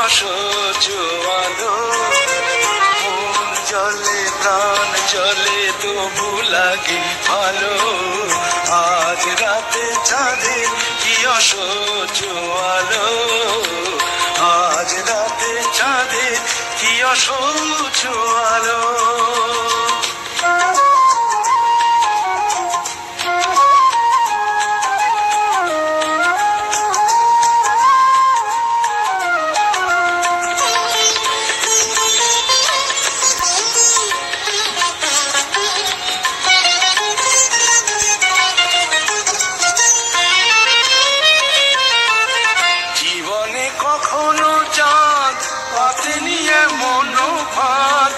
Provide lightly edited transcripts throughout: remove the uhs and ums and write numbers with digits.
অসহ্য আলো। মন জলে প্রাণ জলে তবু লাগে ভালো। আজ রাতে চাঁদের কি অসহ্য আলো। আজ রাতে চাঁদের কি অসহ্য আলো। কখনো চাঁদ পাতেনি এমন ফাঁদ,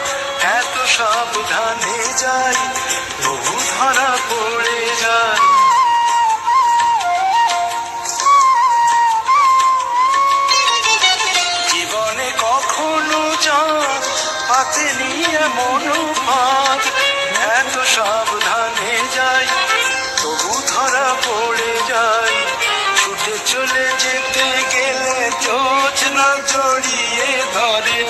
এত সাবধানে যাই তবু ধরা পড়ে যায়। জীবনে কখনো চাঁদ পাতেনি এমন ফাঁদ, এত সাবধানে যাই তবু ধরা পড়ে যায়। ছুটে চলে যেতে গেলে জোছনা জড়িয়ে ধরে।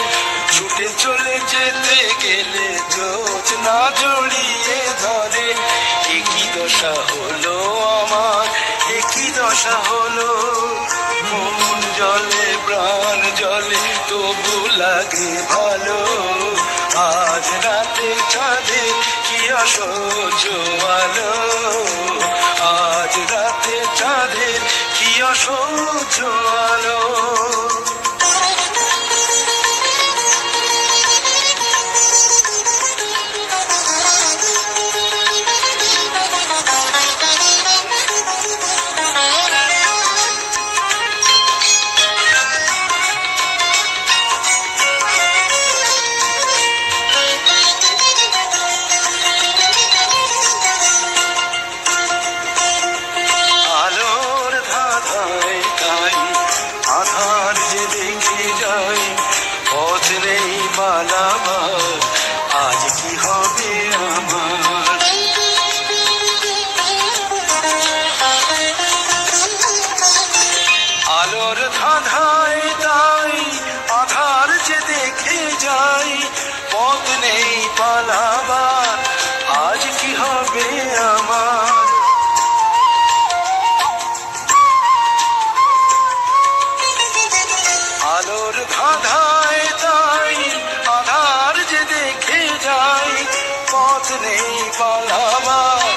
ছুটে চলে যেতে গেলে জোছনা জড়িয়ে ধরে। একই দশা হলো আমার, একই দশা হলো। মন জলে প্রাণ জলে তবু লাগে ভালো। আজ রাতে চাঁদের কি অসহ্য আলো। আজ রাতে চাঁদের কি অসহ্য আলো। আধার যে দেখে যাই পথ নেই পালাবার, আজ কি হবে আমার। আলোর ধাঁধায় তাই আধার যে দেখে যাই পথ নেই পালাবার, আজ কি হবে আমার। আলোর ধাঁধায় তাই আধার যে দেখে যাই পথ নেই পালাবার,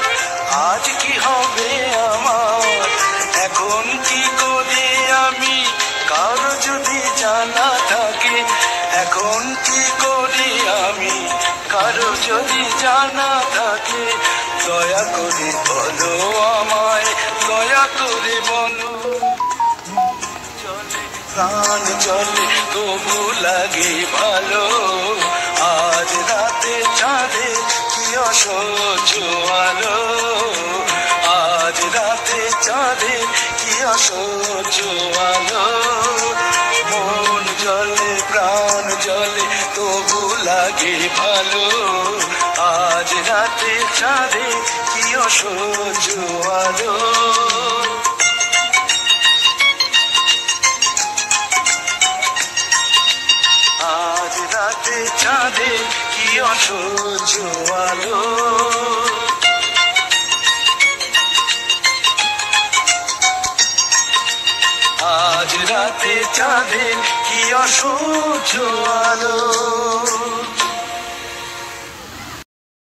আজ কি হবে আমার। এখন কি করে আমি কারো যদি জানা থাকে, এখন কি করি আমি কারো যদি জানা থাকে। দয়া করে বলো আমায়, দয়া করে বলো। প্রাণ জলে তবু লাগে ভালো। আজ রাতে চাঁদের কি অসহ্য আলো। আজ রাতে চাঁদের কি অসহ্য আলো। মন জলে প্রাণ জলে তবু লাগে ভালো। আজ রাতে চাঁদের কি অসহ্য আলো। আজ রাতে চাঁদের কি অসহ্য আলো। আজ রাতে চাঁদের কি অসহ্য আলো।